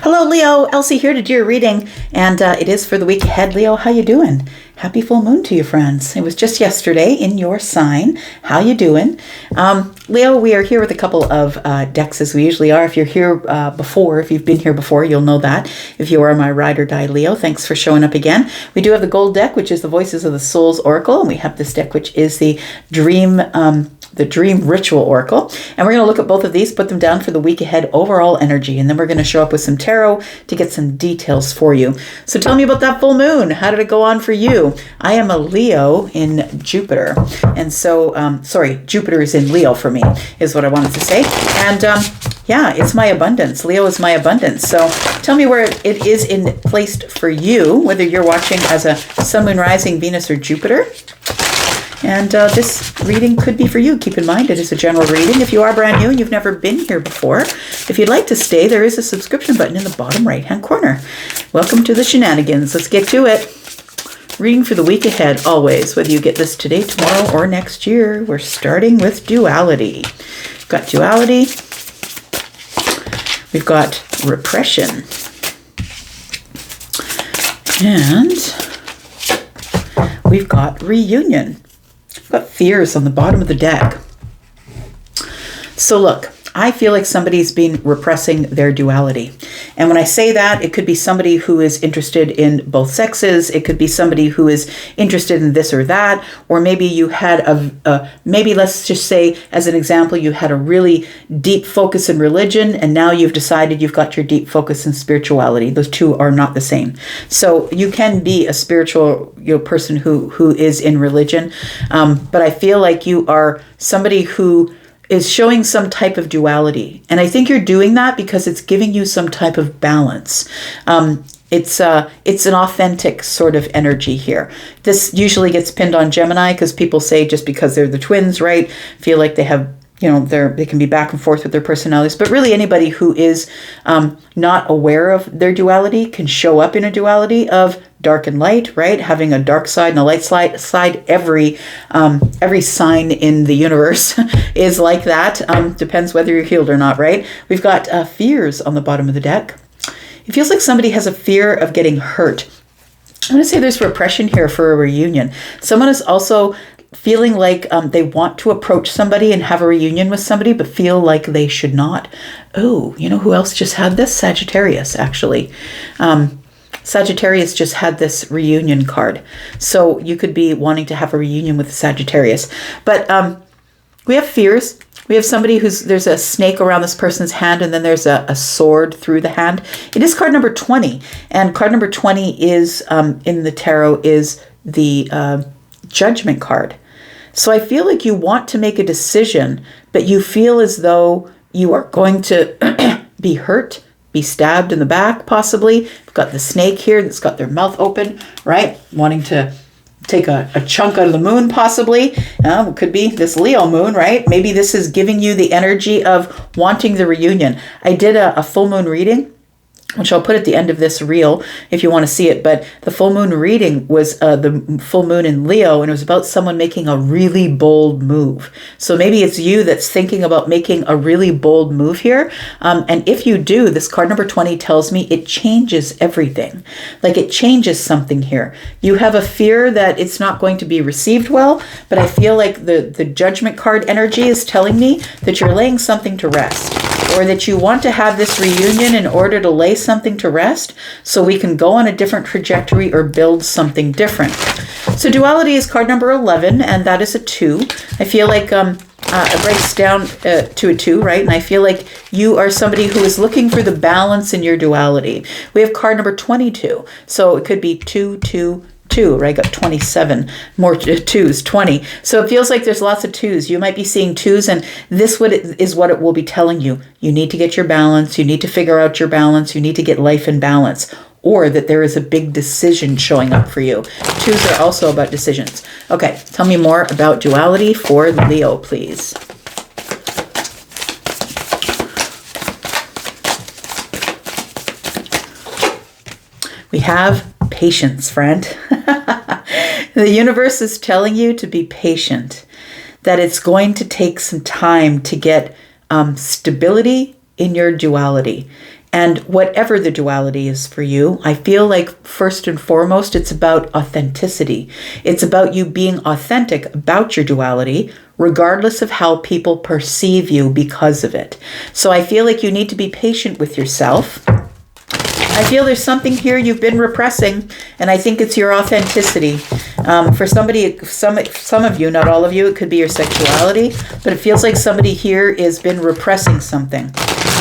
Hello, Leo. Elsie here to do your reading, and it is for the week ahead. Leo, how you doing? Happy full moon to you, friends. It was just yesterday in your sign. How you doing? Leo, we are here with a couple of decks as we usually are. If you're here before, if you've been here before, you'll know that. If you are my ride or die Leo, thanks for showing up again. We do have the gold deck, which is the Voices of the Soul's Oracle, and we have this deck, which is the Dream Ritual Oracle. And we're going to look at both of these, put them down for the week ahead overall energy, and then we're going to show up with some tarot to get some details for you. So tell me about that full moon. How did it go on for you? I am a Leo in Jupiter. And so, Jupiter is in Leo for me, is what I wanted to say. And yeah, it's my abundance. Leo is my abundance. So tell me where it is placed for you, whether you're watching as a Sun, Moon, Rising, Venus, or Jupiter. And this reading could be for you. Keep in mind, it is a general reading. If you are brand new and you've never been here before, if you'd like to stay, there is a subscription button in the bottom right-hand corner. Welcome to the shenanigans. Let's get to it. Reading for the week ahead, always, whether you get this today, tomorrow, or next year. We're starting with duality. We've got duality. We've got repression. And we've got reunion. We've got fears on the bottom of the deck. So look, I feel like somebody's been repressing their duality. And when I say that, it could be somebody who is interested in both sexes. It could be somebody who is interested in this or that. Or maybe you had maybe let's just say, as an example, you had a really deep focus in religion, and now you've decided you've got your deep focus in spirituality. Those two are not the same. So you can be a spiritual person who is in religion. But I feel like you are somebody who is showing some type of duality. And I think you're doing that because it's giving you some type of balance. It's an authentic sort of energy here. This usually gets pinned on Gemini because people say just because they're the twins, right, feel like they have, they can be back and forth with their personalities. But really anybody who is not aware of their duality can show up in a duality of dark and light, right? Having a dark side and a light side. Every sign in the universe is like that. Depends whether you're healed or not, right? We've got fears on the bottom of the deck. It feels like somebody has a fear of getting hurt. I'm going to say there's repression here for a reunion. Someone is also feeling like they want to approach somebody and have a reunion with somebody, but feel like they should not. Oh, you know who else just had this? Sagittarius, actually. Sagittarius just had this reunion card. So you could be wanting to have a reunion with Sagittarius. But we have fears. We have somebody there's a snake around this person's hand, and then there's a sword through the hand. It is card number 20. And card number 20 is, in the tarot, is the Judgment card. So I feel like you want to make a decision, but you feel as though you are going to be hurt, be stabbed in the back, possibly. We've got the snake here that's got their mouth open, right? Wanting to take a chunk out of the moon, possibly. It could be this Leo moon, right? Maybe this is giving you the energy of wanting the reunion. I did a full moon reading, which I'll put at the end of this reel if you want to see it. But the full moon reading was the full moon in Leo, and it was about someone making a really bold move. So maybe it's you that's thinking about making a really bold move here. And if you do, this card number 20 tells me it changes everything. Like it changes something here. You have a fear that it's not going to be received well, but I feel like the Judgment card energy is telling me that you're laying something to rest, or that you want to have this reunion in order to lay something to rest so we can go on a different trajectory or build something different. So duality is card number 11, and that is a 2. I feel like it breaks down to a 2, right? And I feel like you are somebody who is looking for the balance in your duality. We have card number 22. So it could be 2, 2, 2, right? I got 27 more twos, 20. So it feels like there's lots of twos. You might be seeing twos, and this is what it will be telling you. You need to get your balance. You need to figure out your balance. You need to get life in balance, or that there is a big decision showing up for you. Twos are also about decisions. Okay, tell me more about duality for Leo, please. We have patience, friend. The universe is telling you to be patient, that it's going to take some time to get stability in your duality. And whatever the duality is for you, I feel like first and foremost, it's about authenticity. It's about you being authentic about your duality, regardless of how people perceive you because of it. So I feel like you need to be patient with yourself. I feel there's something here you've been repressing, and I think it's your authenticity. For somebody, some of you, not all of you, it could be your sexuality, but it feels like somebody here has been repressing something.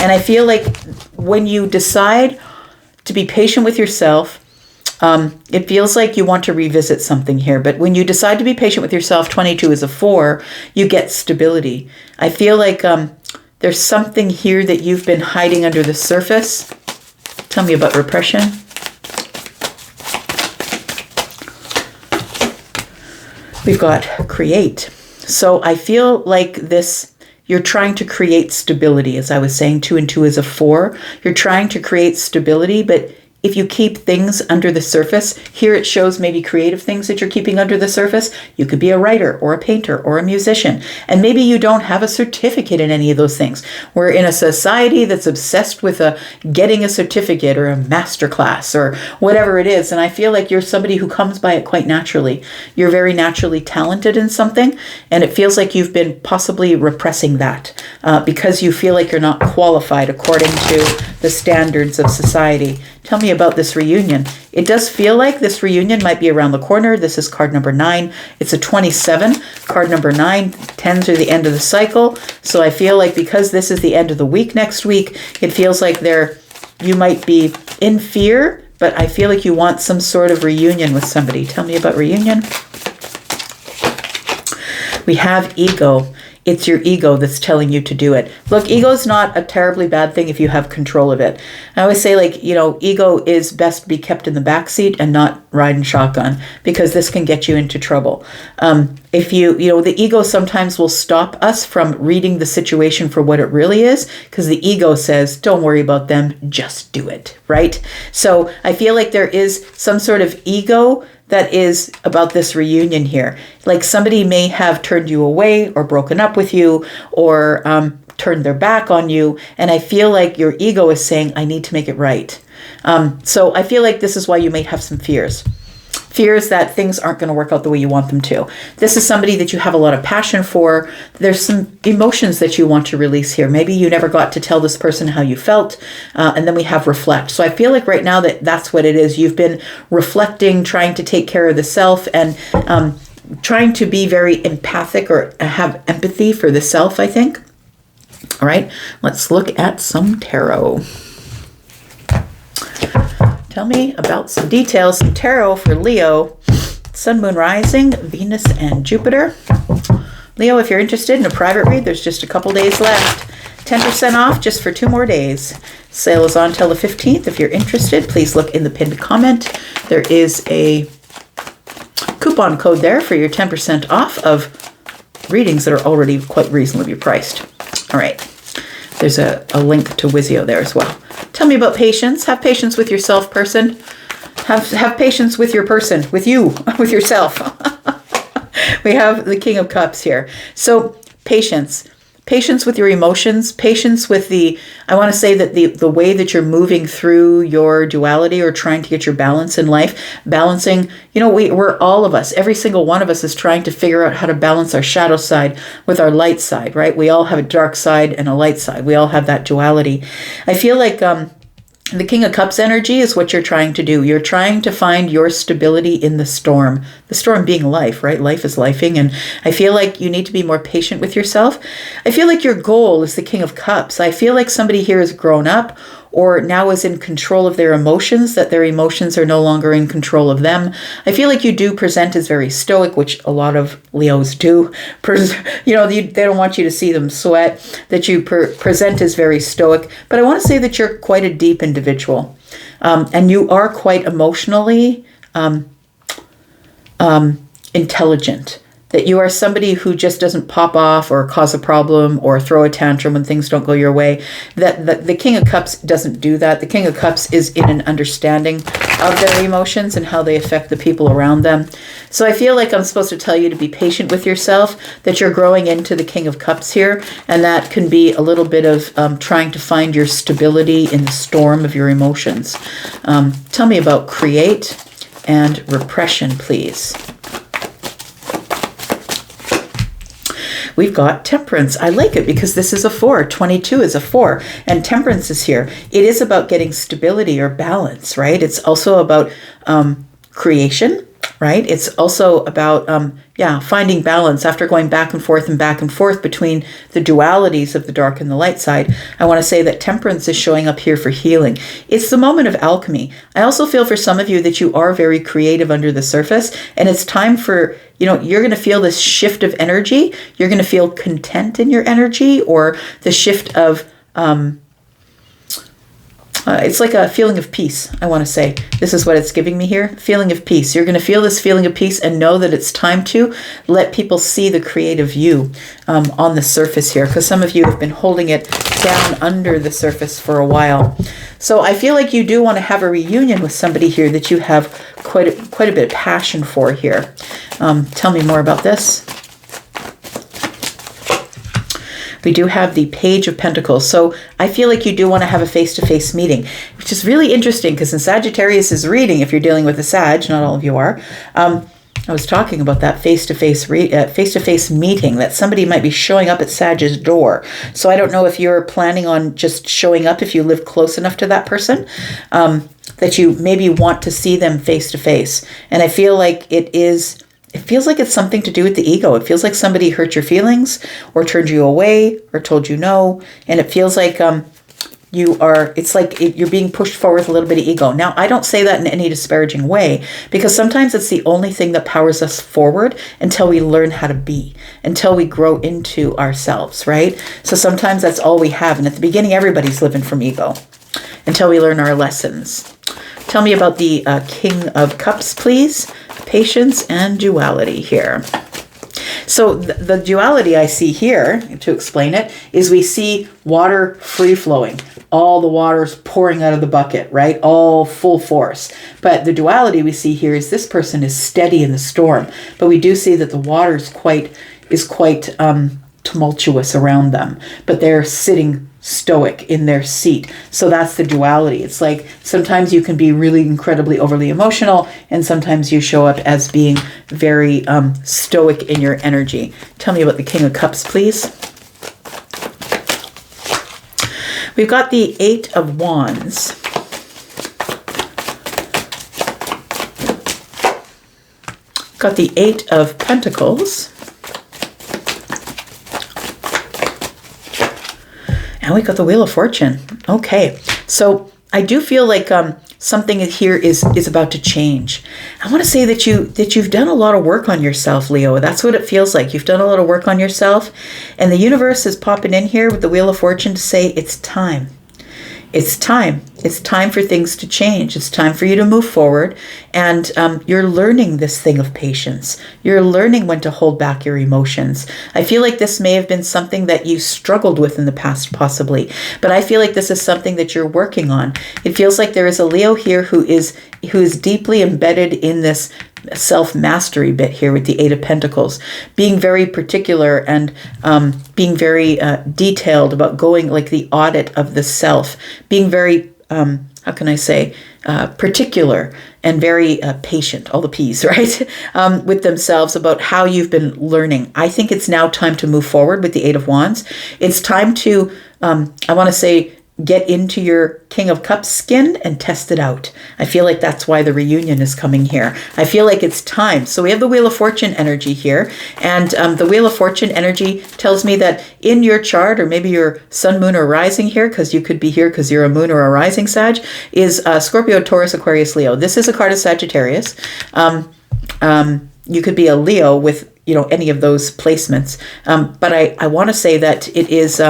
And I feel like when you decide to be patient with yourself, it feels like you want to revisit something here. But when you decide to be patient with yourself, 22 is a 4, you get stability. I feel like there's something here that you've been hiding under the surface. Tell me about repression. We've got create. So I feel like this, you're trying to create stability. As I was saying, 2 and 2 is a 4. You're trying to create stability, but if you keep things under the surface, here it shows maybe creative things that you're keeping under the surface. You could be a writer or a painter or a musician, and maybe you don't have a certificate in any of those things. We're in a society that's obsessed with getting a certificate or a master class or whatever it is, and I feel like you're somebody who comes by it quite naturally. You're very naturally talented in something, and it feels like you've been possibly repressing that because you feel like you're not qualified according to the standards of society. Tell me about this reunion. It does feel like this reunion might be around the corner. This is card number 9. It's a 27. Card number 9, 10s are the end of the cycle. So I feel like because this is the end of the week next week, it feels like you might be in fear, but I feel like you want some sort of reunion with somebody. Tell me about reunion. We have ego. It's your ego that's telling you to do it. Look, ego is not a terribly bad thing if you have control of it. I always say, like, ego is best to be kept in the backseat and not riding shotgun, because this can get you into trouble. If the ego sometimes will stop us from reading the situation for what it really is, because the ego says, don't worry about them, just do it, right? So I feel like there is some sort of ego that is about this reunion here. Like somebody may have turned you away or broken up with you or turned their back on you. And I feel like your ego is saying, I need to make it right. So I feel like this is why you may have some fears. Fears that things aren't going to work out the way you want them to. This is somebody that you have a lot of passion for. There's some emotions that you want to release here. Maybe you never got to tell this person how you felt. And then we have reflect. So I feel like right now that's what it is. You've been reflecting, trying to take care of the self and trying to be very empathic or have empathy for the self, I think. All right, let's look at some tarot. Tell me about some details, some tarot for Leo, Sun, Moon, Rising, Venus, and Jupiter. Leo, if you're interested in a private read, there's just a couple days left. 10% off just for 2 more days. Sale is on till the 15th. If you're interested, please look in the pinned comment. There is a coupon code there for your 10% off of readings that are already quite reasonably priced. All right. There's a link to Wizio there as well. Tell me about patience. Have patience with yourself, person. Have patience with your person, with you, with yourself. We have the King of Cups here. So patience. Patience with your emotions, patience with I want to say that the way that you're moving through your duality or trying to get your balance in life, balancing, we're all of us, every single one of us is trying to figure out how to balance our shadow side with our light side, right? We all have a dark side and a light side. We all have that duality. I feel like the King of Cups energy is what you're trying to do. You're trying to find your stability in the storm being life, right? Life is lifing. And I feel like you need to be more patient with yourself. I feel like your goal is the King of Cups. I feel like somebody here has grown up or now is in control of their emotions, that their emotions are no longer in control of them. I feel like you do present as very stoic, which a lot of Leos do. They don't want you to see them sweat, that you present as very stoic. But I want to say that you're quite a deep individual. And you are quite emotionally intelligent. That you are somebody who just doesn't pop off or cause a problem or throw a tantrum when things don't go your way. That the King of Cups doesn't do that. The King of Cups is in an understanding of their emotions and how they affect the people around them. So I feel like I'm supposed to tell you to be patient with yourself, that you're growing into the King of Cups here, and that can be a little bit of trying to find your stability in the storm of your emotions. Tell me about create and repression, please. We've got temperance. I like it because this is a 4. 22 is a 4. And temperance is here. It is about getting stability or balance, right? It's also about creation, right? It's also about, finding balance after going back and forth between the dualities of the dark and the light side. I want to say that temperance is showing up here for healing. It's the moment of alchemy. I also feel for some of you that you are very creative under the surface, and it's time for, you're going to feel this shift of energy. You're going to feel content in your energy, or the shift of, it's like a feeling of peace, I want to say. This is what it's giving me here. Feeling of peace. You're going to feel this feeling of peace and know that it's time to let people see the creative you on the surface here, because some of you have been holding it down under the surface for a while. So I feel like you do want to have a reunion with somebody here that you have quite a bit of passion for here. Tell me more about this. We do have the Page of Pentacles. So I feel like you do want to have a face-to-face meeting, which is really interesting because in Sagittarius' reading, if you're dealing with a Sag, not all of you are, I was talking about that face-to-face meeting, that somebody might be showing up at Sag's door. So I don't know if you're planning on just showing up if you live close enough to that person, that you maybe want to see them face-to-face. And I feel like it feels like it's something to do with the ego. It feels like somebody hurt your feelings or turned you away or told you no. And it feels like you're being pushed forward with a little bit of ego. Now, I don't say that in any disparaging way, because sometimes it's the only thing that powers us forward until we learn how to be, until we grow into ourselves, right? So sometimes that's all we have. And at the beginning, everybody's living from ego until we learn our lessons. Tell me about the King of Cups, please. Patience and duality here. So the duality I see here, to explain it, is we see water free-flowing. All the water's pouring out of the bucket, right? All full force. But the duality we see here is this person is steady in the storm. But we do see that the water is quite tumultuous around them. But they're sitting stoic in their seat. So that's the duality. It's like sometimes you can be really incredibly overly emotional, and sometimes you show up as being very stoic in your energy. Tell me about the King of Cups, please. We've got the 8 of Wands. Got the 8 of Pentacles. And we got the Wheel of Fortune. Okay, so I do feel like something here is about to change. I want to say that you've done a lot of work on yourself, Leo. That's what it feels like. You've done a lot of work on yourself, and the universe is popping in here with the Wheel of Fortune to say it's time. It's time. It's time for things to change. It's time for you to move forward. And you're learning this thing of patience. You're learning when to hold back your emotions. I feel like this may have been something that you struggled with in the past, possibly. But I feel like this is something that you're working on. It feels like there is a Leo here who is deeply embedded in this self-mastery bit here with the 8 of Pentacles, being very particular and being very detailed about going like the audit of the self, being very, particular and very patient, all the P's, right, with themselves about how you've been learning. I think it's now time to move forward with the 8 of Wands. It's time to, get into your King of Cups skin and test it out. I feel like that's why the reunion is coming here. I feel like it's time. So we have the Wheel of Fortune energy here. And the Wheel of Fortune energy tells me that in your chart, or maybe your sun, moon, or rising here, because you could be here because you're a moon or a rising Sag, is Scorpio, Taurus, Aquarius, Leo. This is a card of Sagittarius. You could be a Leo with any of those placements. But I want to say that it is,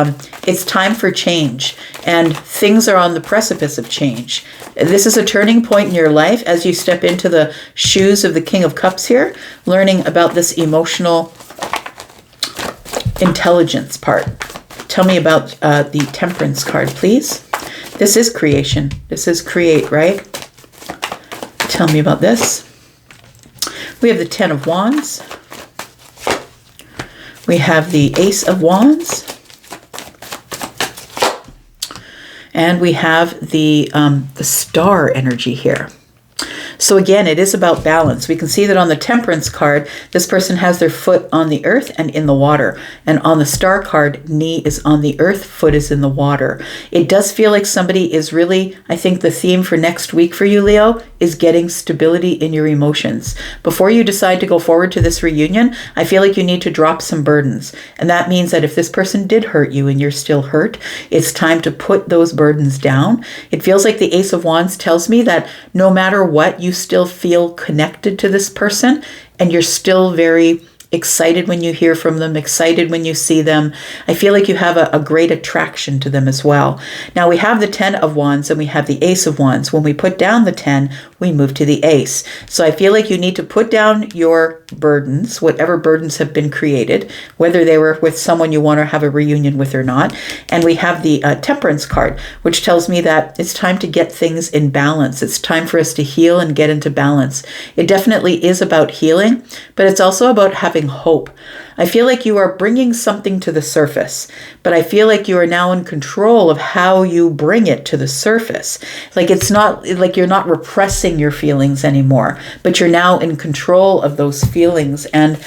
it's time for change, and things are on the precipice of change. This is a turning point in your life as you step into the shoes of the King of Cups here, learning about this emotional intelligence part. Tell me about the Temperance card, please. This is creation. This is create, right? Tell me about this. We have the 10 of Wands. We have the Ace of Wands. And we have the Star energy here. So again, it is about balance. We can see that on the Temperance card, this person has their foot on the earth and in the water. And on the Star card, knee is on the earth, foot is in the water. It does feel like somebody is really, I think the theme for next week for you, Leo, is getting stability in your emotions. Before you decide to go forward to this reunion, I feel like you need to drop some burdens. And that means that if this person did hurt you and you're still hurt, it's time to put those burdens down. It feels like the Ace of Wands tells me that no matter what, you still feel connected to this person and you're still very excited when you hear from them, excited when you see them. I feel like you have a great attraction to them as well. Now we have the 10 of Wands and we have the Ace of Wands. When we put down the 10, we move to the Ace. So I feel like you need to put down your burdens, whatever burdens have been created, whether they were with someone you want to have a reunion with or not. And we have the Temperance card, which tells me that it's time to get things in balance. It's time for us to heal and get into balance. It definitely is about healing, but it's also about having hope. I feel like you are bringing something to the surface, but I feel like you are now in control of how you bring it to the surface. Like it's not like you're not repressing your feelings anymore, but you're now in control of those feelings and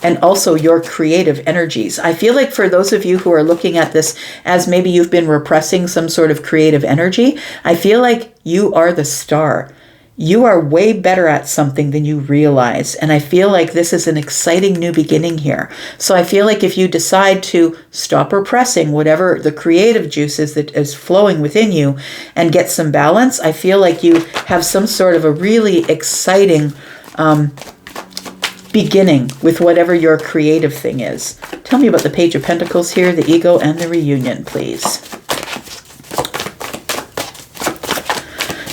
also your creative energies. I feel like for those of you who are looking at this as maybe you've been repressing some sort of creative energy, I feel like you are the star. You are way better at something than you realize. And I feel like this is an exciting new beginning here. So I feel like if you decide to stop repressing whatever the creative juice is that is flowing within you and get some balance, I feel like you have some sort of a really exciting beginning with whatever your creative thing is. Tell me about the Page of Pentacles here, the ego, and the reunion, please.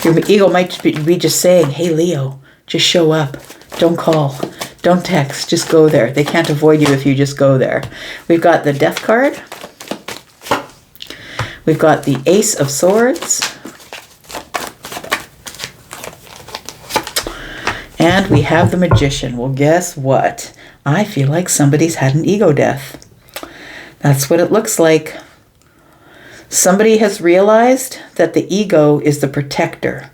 Your ego might be just saying, hey, Leo, just show up. Don't call. Don't text. Just go there. They can't avoid you if you just go there. We've got the Death card. We've got the Ace of Swords. And we have the Magician. Well, guess what? I feel like somebody's had an ego death. That's what it looks like. Somebody has realized that the ego is the protector.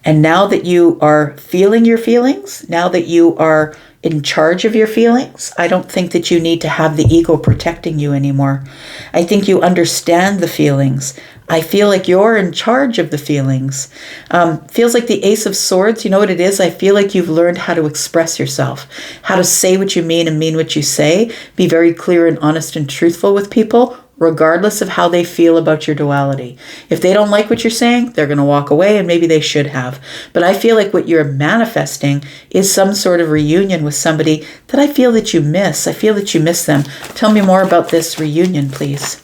And now that you are feeling your feelings, now that you are in charge of your feelings, I don't think that you need to have the ego protecting you anymore. I think you understand the feelings. I feel like you're in charge of the feelings. Feels like the Ace of Swords, you know what it is? I feel like you've learned how to express yourself, how to say what you mean and mean what you say, be very clear and honest and truthful with people, regardless of how they feel about your duality. If they don't like what you're saying, they're going to walk away, and maybe they should have. But I feel like what you're manifesting is some sort of reunion with somebody that I feel that you miss. I feel that you miss them. Tell me more about this reunion, please.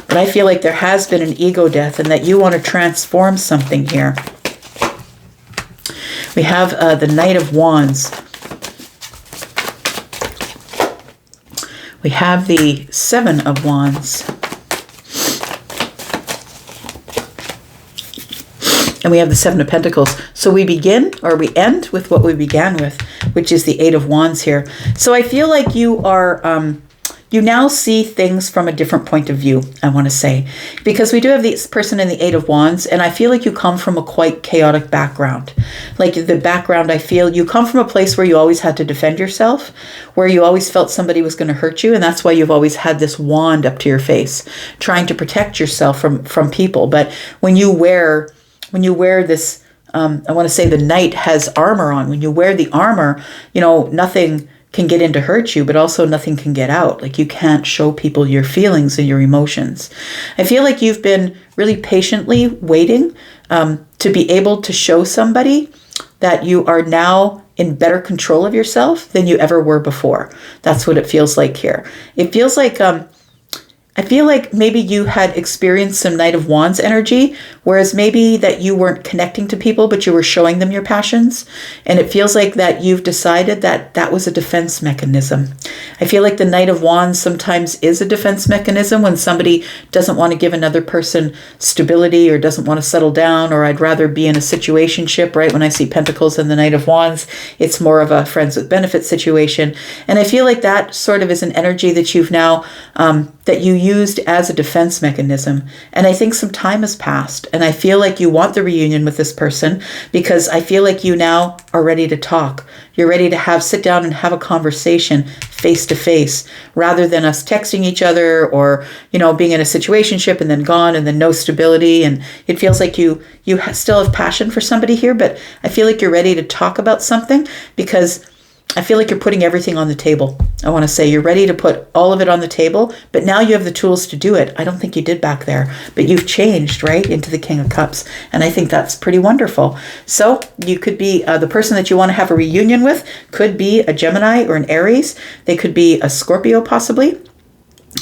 But I feel like there has been an ego death and that you want to transform something here. We have the Knight of Wands. We have the Seven of Wands. And we have the Seven of Pentacles. So we begin, or we end with what we began with, which is the Eight of Wands here. So I feel like you are, you now see things from a different point of view, I want to say. Because we do have this person in the Eight of Wands, and I feel like you come from a quite chaotic background. Like the background, I feel, you come from a place where you always had to defend yourself, where you always felt somebody was going to hurt you, and that's why you've always had this wand up to your face, trying to protect yourself from people. But when you wear this, I want to say the knight has armor on. When you wear the armor, you know, nothing can get in to hurt you, but also nothing can get out. Like you can't show people your feelings and your emotions. I feel like you've been really patiently waiting to be able to show somebody that you are now in better control of yourself than you ever were before. That's what it feels like here. It feels like I feel like maybe you had experienced some Knight of Wands energy, whereas maybe that you weren't connecting to people, but you were showing them your passions. And it feels like that you've decided that that was a defense mechanism. I feel like the Knight of Wands sometimes is a defense mechanism when somebody doesn't want to give another person stability or doesn't want to settle down, or I'd rather be in a situationship, right? When I see Pentacles and the Knight of Wands, it's more of a friends with benefits situation. And I feel like that sort of is an energy that you've now, that you used as a defense mechanism. And I think some time has passed, and I feel like you want the reunion with this person because I feel like you now are ready to talk. You're ready to sit down and have a conversation face to face, rather than us texting each other or, being in a situationship and then gone and then no stability. And it feels like you still have passion for somebody here, but I feel like you're ready to talk about something because I feel like you're putting everything on the table. I want to say you're ready to put all of it on the table, but now you have the tools to do it. I don't think you did back there, but you've changed, right, into the King of Cups. And I think that's pretty wonderful. So you could be the person that you want to have a reunion with could be a Gemini or an Aries. They could be a Scorpio possibly.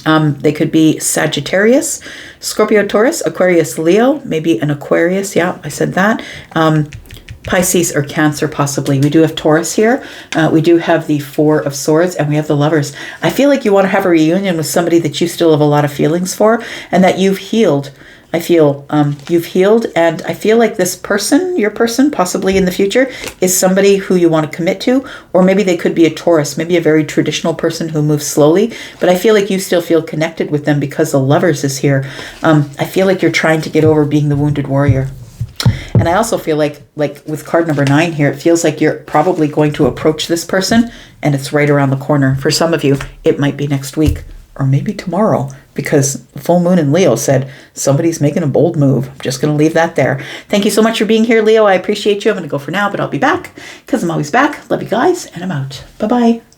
They could be Sagittarius, Scorpio, Taurus, Aquarius, Leo, maybe an Aquarius. Yeah, I said that. Pisces or Cancer possibly. We do have Taurus here. We do have the Four of Swords, and we have the Lovers. I feel like you want to have a reunion with somebody that you still have a lot of feelings for and that you've healed. I feel you've healed, and I feel like this person, your person, possibly in the future, is somebody who you want to commit to, or maybe they could be a Taurus, maybe a very traditional person who moves slowly, but I feel like you still feel connected with them because the Lovers is here. I feel like you're trying to get over being the wounded warrior. And I also feel like with card number 9 here, it feels like you're probably going to approach this person and it's right around the corner. For some of you, it might be next week or maybe tomorrow because the full moon in Leo said somebody's making a bold move. I'm just going to leave that there. Thank you so much for being here, Leo. I appreciate you. I'm going to go for now, but I'll be back because I'm always back. Love you guys, and I'm out. Bye-bye.